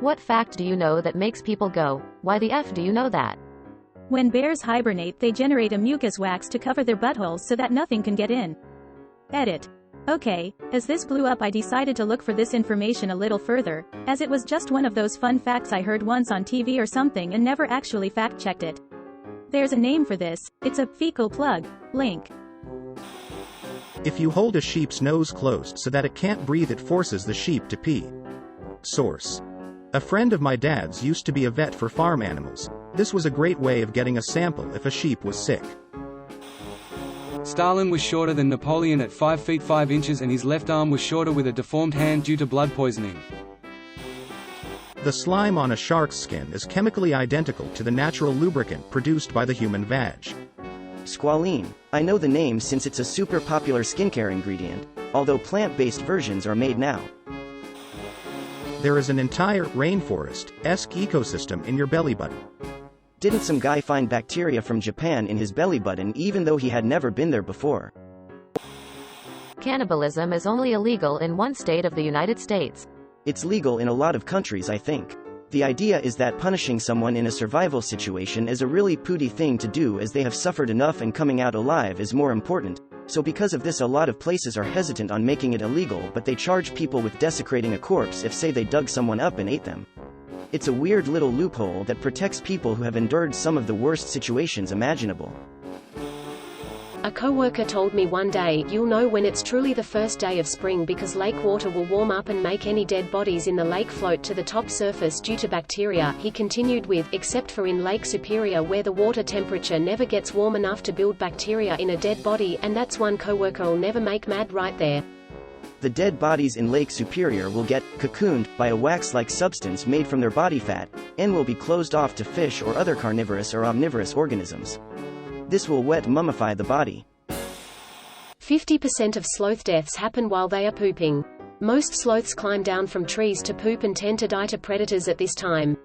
What fact do you know that makes people go, why the F do you know that? When bears hibernate, they generate a mucus wax to cover their buttholes so that nothing can get in. Edit. Okay, as this blew up I decided to look for this information a little further, as it was just one of those fun facts I heard once on TV or something and never actually fact-checked it. There's a name for this, it's a fecal plug. Link. If you hold a sheep's nose closed so that it can't breathe, it forces the sheep to pee. Source. A friend of my dad's used to be a vet for farm animals. This was a great way of getting a sample if a sheep was sick. Stalin was shorter than Napoleon at 5 feet 5 inches, and his left arm was shorter with a deformed hand due to blood poisoning. The slime on a shark's skin is chemically identical to the natural lubricant produced by the human vag. Squalene. I know the name since it's a super popular skincare ingredient, although plant-based versions are made now. There is an entire rainforest-esque ecosystem in your belly button. Didn't some guy find bacteria from Japan in his belly button even though he had never been there before? Cannibalism is only illegal in one state of the United States. It's legal in a lot of countries, I think. The idea is that punishing someone in a survival situation is a really pooty thing to do, as they have suffered enough and coming out alive is more important. So because of this, a lot of places are hesitant on making it illegal, but they charge people with desecrating a corpse if, say, they dug someone up and ate them. It's a weird little loophole that protects people who have endured some of the worst situations imaginable. A coworker told me one day, "You'll know when it's truly the first day of spring because lake water will warm up and make any dead bodies in the lake float to the top surface due to bacteria." He continued with, "Except for in Lake Superior where the water temperature never gets warm enough to build bacteria in a dead body, and that's one coworker'll never make mad right there." The dead bodies in Lake Superior will get cocooned by a wax-like substance made from their body fat, and will be closed off to fish or other carnivorous or omnivorous organisms. This will wet mummify the body. 50% of sloth deaths happen while they are pooping. Most sloths climb down from trees to poop and tend to die to predators at this time.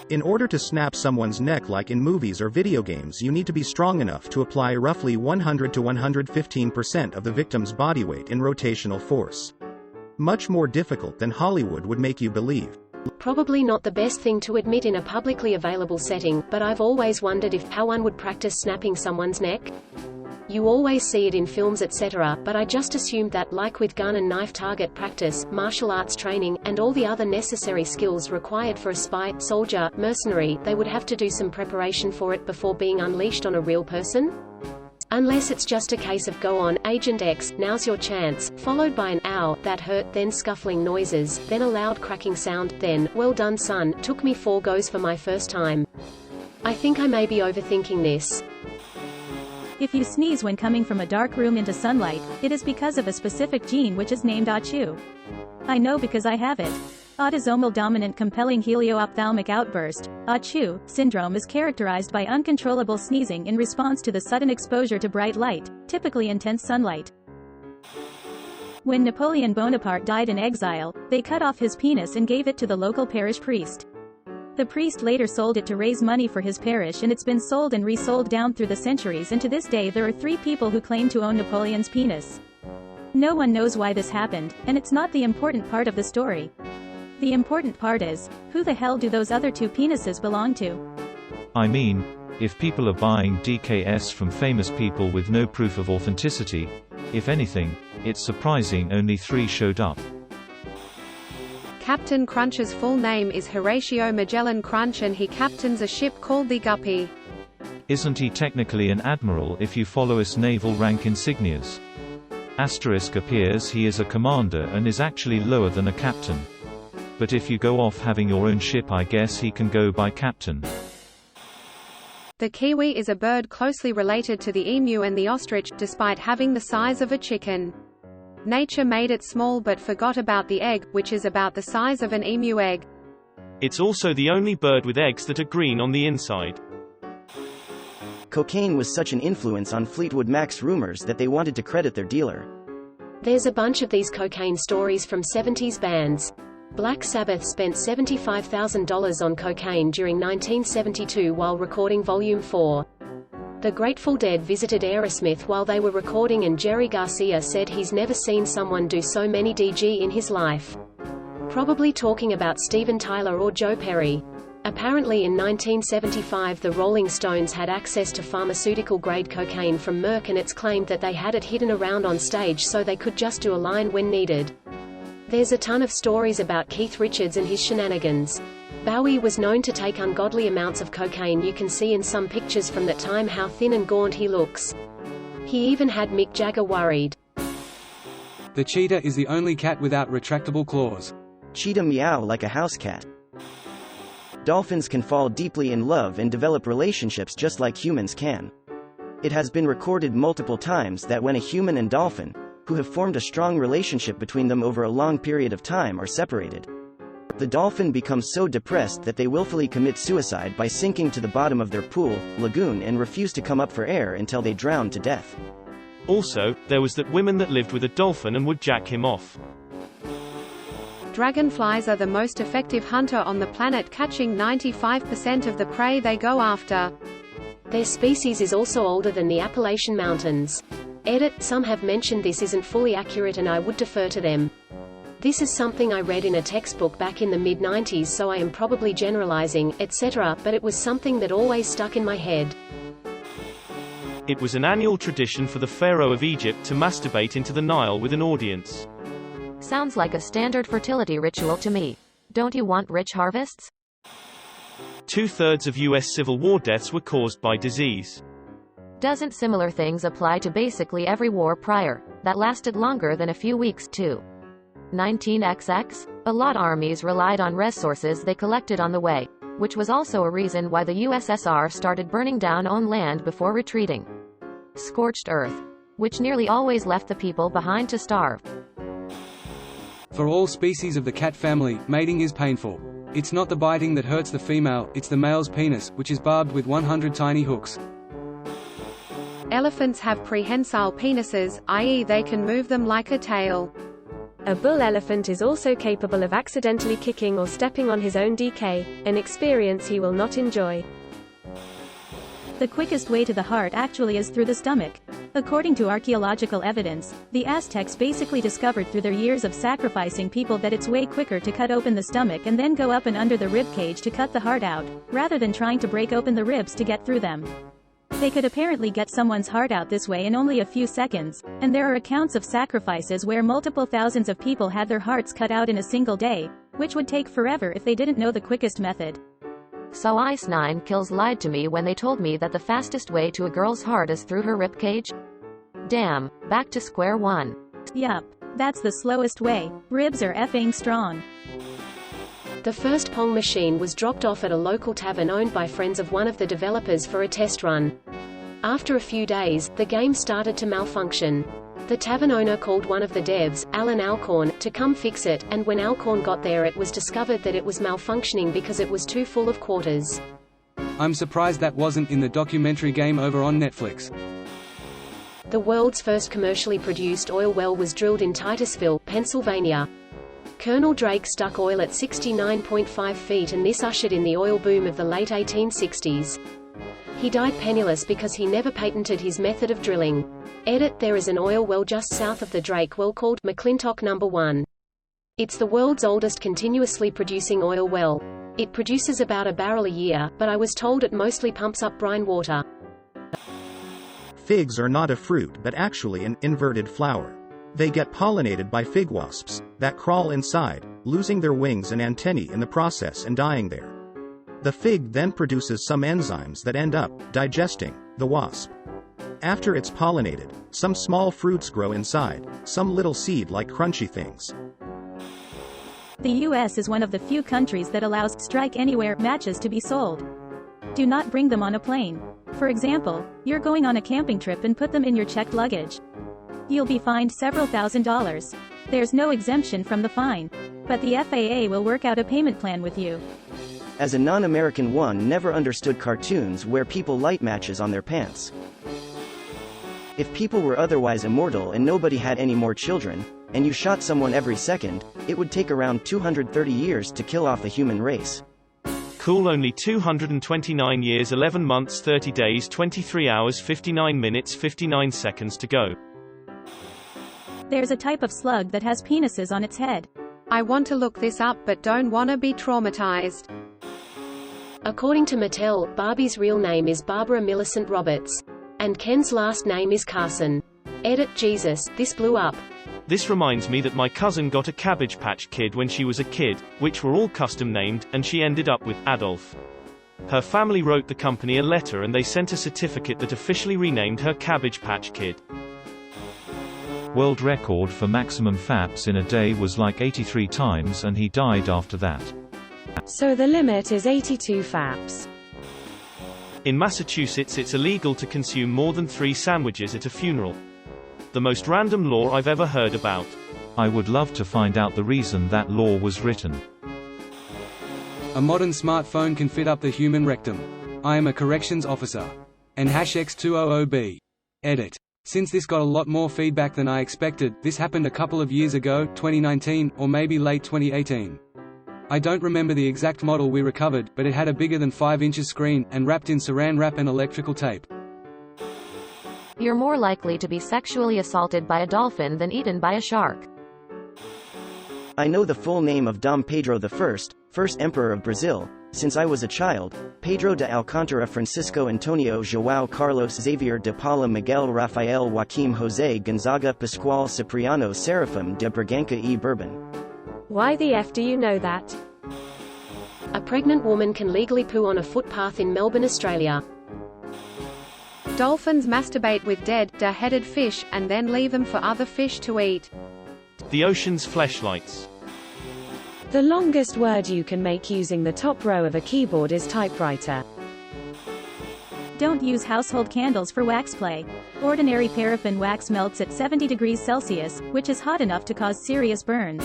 In order to snap someone's neck like in movies or video games, you need to be strong enough to apply roughly 100 to 115% of the victim's body weight in rotational force. Much more difficult than Hollywood would make you believe. Probably not the best thing to admit in a publicly available setting, but I've always wondered how one would practice snapping someone's neck. You always see it in films etc., but I just assumed that, like with gun and knife target practice, martial arts training, and all the other necessary skills required for a spy, soldier, mercenary, they would have to do some preparation for it before being unleashed on a real person? Unless it's just a case of "Go on, Agent X, now's your chance," followed by an "ow, that hurt," then scuffling noises, then a loud cracking sound, then, "Well done son, took me 4 goes for my first time." I think I may be overthinking this. If you sneeze when coming from a dark room into sunlight, it is because of a specific gene which is named ACHU. I know because I have it. Autosomal dominant compelling helio-ophthalmic outburst, ACHU, syndrome is characterized by uncontrollable sneezing in response to the sudden exposure to bright light, typically intense sunlight. When Napoleon Bonaparte died in exile, they cut off his penis and gave it to the local parish priest. The priest later sold it to raise money for his parish, and it's been sold and resold down through the centuries, and to this day there are 3 people who claim to own Napoleon's penis. No one knows why this happened, and it's not the important part of the story. The important part is, who the hell do those other 2 penises belong to? I mean, if people are buying DKS from famous people with no proof of authenticity, if anything, it's surprising only 3 showed up. Captain Crunch's full name is Horatio Magellan Crunch, and he captains a ship called the Guppy. Isn't he technically an admiral if you follow his naval rank insignias? Asterisk appears he is a commander and is actually lower than a captain. But if you go off having your own ship, I guess he can go by captain. The kiwi is a bird closely related to the emu and the ostrich, despite having the size of a chicken. Nature made it small but forgot about the egg, which is about the size of an emu egg. It's also the only bird with eggs that are green on the inside. Cocaine was such an influence on Fleetwood Mac's rumors that they wanted to credit their dealer. There's a bunch of these cocaine stories from 70s bands. Black Sabbath spent $75,000 on cocaine during 1972 while recording Volume 4. The Grateful Dead visited Aerosmith while they were recording, and Jerry Garcia said he's never seen someone do so many DG in his life. Probably talking about Steven Tyler or Joe Perry. Apparently in 1975 the Rolling Stones had access to pharmaceutical-grade cocaine from Merck, and it's claimed that they had it hidden around on stage so they could just do a line when needed. There's a ton of stories about Keith Richards and his shenanigans. Bowie was known to take ungodly amounts of cocaine. You can see in some pictures from that time how thin and gaunt he looks. He even had Mick Jagger worried. The cheetah is the only cat without retractable claws. Cheetah meow like a house cat. Dolphins can fall deeply in love and develop relationships just like humans can. It has been recorded multiple times that when a human and dolphin, who have formed a strong relationship between them over a long period of time, are separated, the dolphin becomes so depressed that they willfully commit suicide by sinking to the bottom of their pool, lagoon, and refuse to come up for air until they drown to death. Also, there was that women that lived with a dolphin and would jack him off. Dragonflies are the most effective hunter on the planet, catching 95% of the prey they go after. Their species is also older than the Appalachian Mountains. Edit, some have mentioned this isn't fully accurate and I would defer to them. This is something I read in a textbook back in the mid-90s, so I am probably generalizing, etc., but it was something that always stuck in my head. It was an annual tradition for the Pharaoh of Egypt to masturbate into the Nile with an audience. Sounds like a standard fertility ritual to me. Don't you want rich harvests? 2/3 of U.S. Civil War deaths were caused by disease. Doesn't similar things apply to basically every war prior, that lasted longer than a few weeks too? 19XX? A lot armies relied on resources they collected on the way, which was also a reason why the USSR started burning down own land before retreating. Scorched earth. Which nearly always left the people behind to starve. For all species of the cat family, mating is painful. It's not the biting that hurts the female, it's the male's penis, which is barbed with 100 tiny hooks. Elephants have prehensile penises, i.e. they can move them like a tail. A bull elephant is also capable of accidentally kicking or stepping on his own decay, an experience he will not enjoy. The quickest way to the heart actually is through the stomach. According to archaeological evidence, the Aztecs basically discovered through their years of sacrificing people that it's way quicker to cut open the stomach and then go up and under the rib cage to cut the heart out, rather than trying to break open the ribs to get through them. They could apparently get someone's heart out this way in only a few seconds, and there are accounts of sacrifices where multiple thousands of people had their hearts cut out in a single day, which would take forever if they didn't know the quickest method. So Ice 9 Kills lied to me when they told me that the fastest way to a girl's heart is through her ribcage? Damn, back to square one. Yup, that's the slowest way. Ribs are effing strong. The first Pong machine was dropped off at a local tavern owned by friends of one of the developers for a test run. After a few days, the game started to malfunction. The tavern owner called one of the devs, Alan Alcorn, to come fix it, and when Alcorn got there it was discovered that it was malfunctioning because it was too full of quarters. I'm surprised that wasn't in the documentary Game Over on Netflix. The world's first commercially produced oil well was drilled in Titusville, Pennsylvania. Colonel Drake stuck oil at 69.5 feet, and this ushered in the oil boom of the late 1860s. He died penniless because he never patented his method of drilling. Edit, there is an oil well just south of the Drake well called McClintock No. 1. It's the world's oldest continuously producing oil well. It produces about a barrel a year, but I was told it mostly pumps up brine water. Figs are not a fruit but actually an inverted flower. They get pollinated by fig wasps, that crawl inside, losing their wings and antennae in the process and dying there. The fig then produces some enzymes that end up digesting the wasp. After it's pollinated, some small fruits grow inside, some little seed-like crunchy things. The US is one of the few countries that allows strike anywhere matches to be sold. Do not bring them on a plane. For example, you're going on a camping trip and put them in your checked luggage. You'll be fined several $1,000s. There's no exemption from the fine. But the FAA will work out a payment plan with you. As a non-American, one never understood cartoons where people light matches on their pants. If people were otherwise immortal and nobody had any more children, and you shot someone every second, it would take around 230 years to kill off the human race. Cool, only 229 years 11 months 30 days 23 hours 59 minutes 59 seconds to go. There's a type of slug that has penises on its head. I want to look this up but don't wanna be traumatized. According to Mattel, Barbie's real name is Barbara Millicent Roberts. And Ken's last name is Carson. Edit Jesus, this blew up. This reminds me that my cousin got a Cabbage Patch Kid when she was a kid, which were all custom named, and she ended up with Adolf. Her family wrote the company a letter and they sent a certificate that officially renamed her Cabbage Patch Kid. World record for maximum faps in a day was like 83 times and he died after that. So the limit is 82 faps. In Massachusetts it's illegal to consume more than 3 sandwiches at a funeral. The most random law I've ever heard about. I would love to find out the reason that law was written. A modern smartphone can fit up the human rectum. I am a corrections officer. And #X200B. Edit. Since this got a lot more feedback than I expected, this happened a couple of years ago, 2019, or maybe late 2018. I don't remember the exact model we recovered, but it had a bigger than 5 inches screen, and wrapped in saran wrap and electrical tape. You're more likely to be sexually assaulted by a dolphin than eaten by a shark. I know the full name of Dom Pedro I, first emperor of Brazil, since I was a child: Pedro de Alcântara, Francisco Antonio João Carlos Xavier de Paula Miguel Rafael Joaquim José Gonzaga Pascual Cipriano Serafim de Braganca e Bourbon. Why the F do you know that? A pregnant woman can legally poo on a footpath in Melbourne, Australia. Dolphins masturbate with dead, dead-headed fish, and then leave them for other fish to eat. The ocean's fleshlights. The longest word you can make using the top row of a keyboard is typewriter. Don't use household candles for wax play. Ordinary paraffin wax melts at 70 degrees Celsius, which is hot enough to cause serious burns.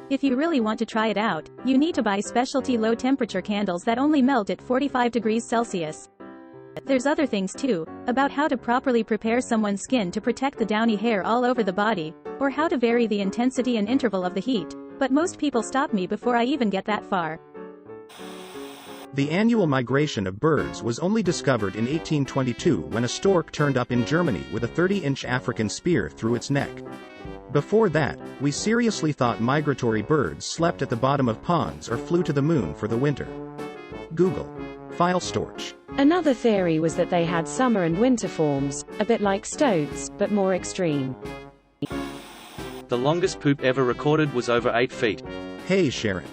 If you really want to try it out, you need to buy specialty low-temperature candles that only melt at 45 degrees Celsius. There's other things too, about how to properly prepare someone's skin to protect the downy hair all over the body, or how to vary the intensity and interval of the heat, but most people stop me before I even get that far. The annual migration of birds was only discovered in 1822 when a stork turned up in Germany with a 30-inch African spear through its neck. Before that, we seriously thought migratory birds slept at the bottom of ponds or flew to the moon for the winter. Google. File storch. Another theory was that they had summer and winter forms, a bit like stoats, but more extreme. The longest poop ever recorded was over 8 feet. Hey Sharon.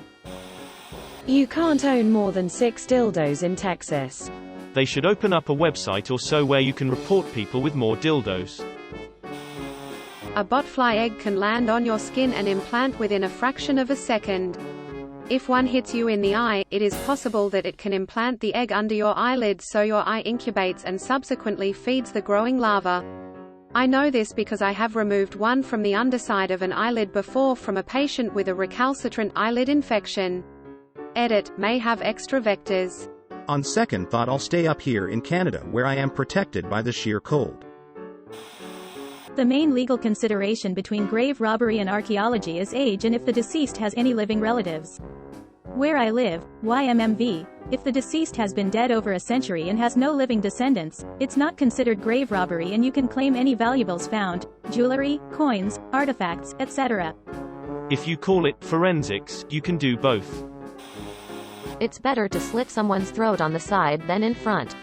You can't own more than 6 dildos in Texas. They should open up a website or so where you can report people with more dildos. A botfly egg can land on your skin and implant within a fraction of a second. If one hits you in the eye, it is possible that it can implant the egg under your eyelid so your eye incubates and subsequently feeds the growing larva. I know this because I have removed one from the underside of an eyelid before from a patient with a recalcitrant eyelid infection. Edit, may have extra vectors. On second thought, I'll stay up here in Canada where I am protected by the sheer cold. The main legal consideration between grave robbery and archaeology is age and if the deceased has any living relatives. Where I live, YMMV, if the deceased has been dead over a century and has no living descendants, it's not considered grave robbery and you can claim any valuables found, jewelry, coins, artifacts, etc. If you call it forensics, you can do both. It's better to slit someone's throat on the side than in front.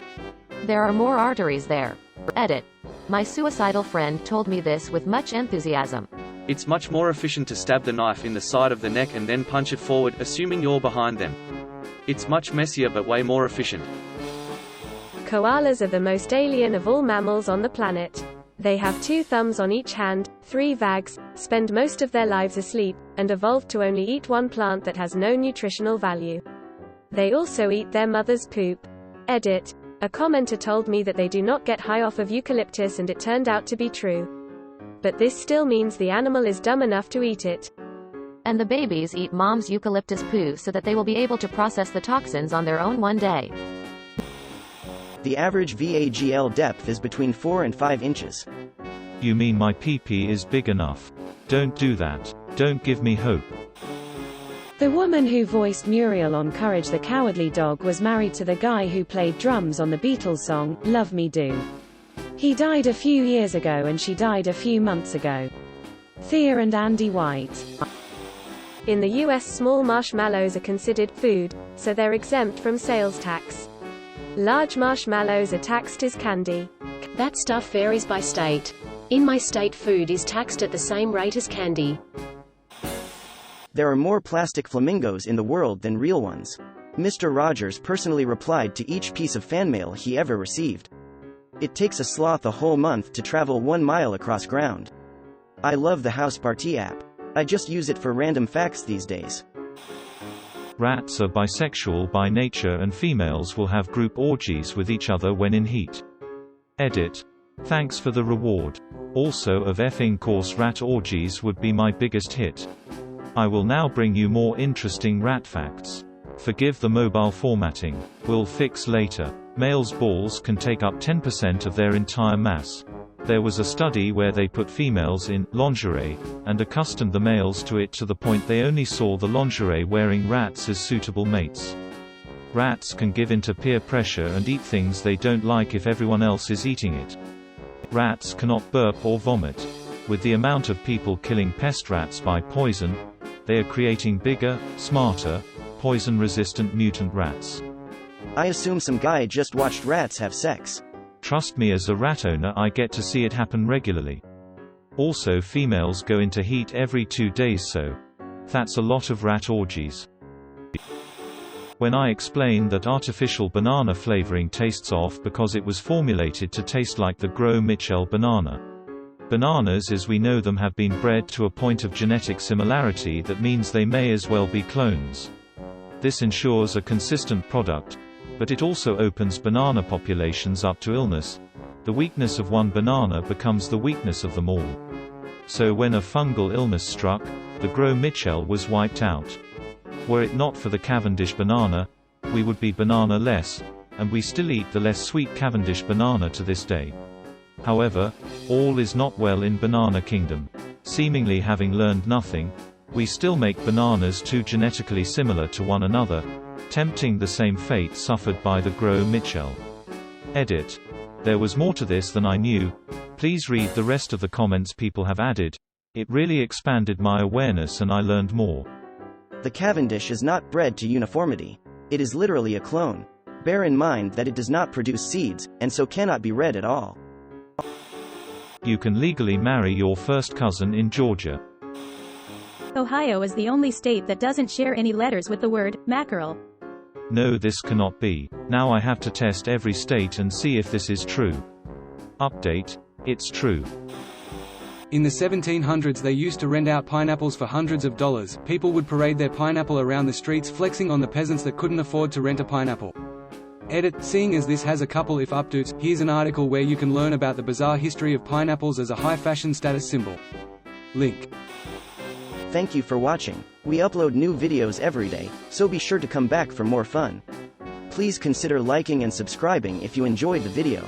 There are more arteries there. Edit. My suicidal friend told me this with much enthusiasm. It's much more efficient to stab the knife in the side of the neck and then punch it forward, assuming you're behind them. It's much messier but way more efficient. Koalas are the most alien of all mammals on the planet. They have 2 thumbs on each hand, 3 vags, spend most of their lives asleep, and evolved to only eat one plant that has no nutritional value. They also eat their mother's poop. Edit. A commenter told me that they do not get high off of eucalyptus and it turned out to be true. But this still means the animal is dumb enough to eat it. And the babies eat mom's eucalyptus poo so that they will be able to process the toxins on their own one day. The average VAGL depth is between 4 and 5 inches. You mean my pee-pee is big enough? Don't do that. Don't give me hope. The woman who voiced Muriel on Courage the Cowardly Dog was married to the guy who played drums on the Beatles song, Love Me Do. He died a few years ago and she died a few months ago. Thea and Andy White. In the US, small marshmallows are considered food, so they're exempt from sales tax. Large marshmallows are taxed as candy. That stuff varies by state. In my state, food is taxed at the same rate as candy. There are more plastic flamingos in the world than real ones. Mr. Rogers personally replied to each piece of fan mail he ever received. It takes a sloth a whole month to travel 1 mile across ground. I love the House Party app. I just use it for random facts these days. Rats are bisexual by nature and females will have group orgies with each other when in heat. Edit. Thanks for the reward. Also of effing course, rat orgies would be my biggest hit. I will now bring you more interesting rat facts. Forgive the mobile formatting. We'll fix later. Males' balls can take up 10% of their entire mass. There was a study where they put females in lingerie, and accustomed the males to it to the point they only saw the lingerie-wearing rats as suitable mates. Rats can give in to peer pressure and eat things they don't like if everyone else is eating it. Rats cannot burp or vomit. With the amount of people killing pest rats by poison, they are creating bigger, smarter, poison-resistant mutant rats. I assume some guy just watched rats have sex. Trust me, as a rat owner, I get to see it happen regularly. Also, females go into heat every 2 days, so that's a lot of rat orgies. When I explain that artificial banana flavoring tastes off because it was formulated to taste like the Gros Michel banana. Bananas as we know them have been bred to a point of genetic similarity that means they may as well be clones. This ensures a consistent product, but it also opens banana populations up to illness. The weakness of one banana becomes the weakness of them all. So when a fungal illness struck, the Gros Michel was wiped out. Were it not for the Cavendish banana, we would be banana-less, and we still eat the less sweet Cavendish banana to this day. However, all is not well in Banana Kingdom. Seemingly having learned nothing, we still make bananas too genetically similar to one another, tempting the same fate suffered by the Gros Michel. Edit. There was more to this than I knew. Please read the rest of the comments people have added. It really expanded my awareness and I learned more. The Cavendish is not bred to uniformity. It is literally a clone. Bear in mind that it does not produce seeds, and so cannot be read at all. You can legally marry your first cousin in Georgia. Ohio is the only state that doesn't share any letters with the word mackerel. No, this cannot be. Now I have to test every state and see if this is true. Update. It's true. In the 1700s they used to rent out pineapples for hundreds of dollars. People would parade their pineapple around the streets flexing on the peasants that couldn't afford to rent a pineapple. Edit. Seeing as this has a couple if updates, here's an article where you can learn about the bizarre history of pineapples as a high fashion status symbol. Link. Thank you for watching. We upload new videos every day, so be sure to come back for more fun. Please consider liking and subscribing if you enjoyed the video.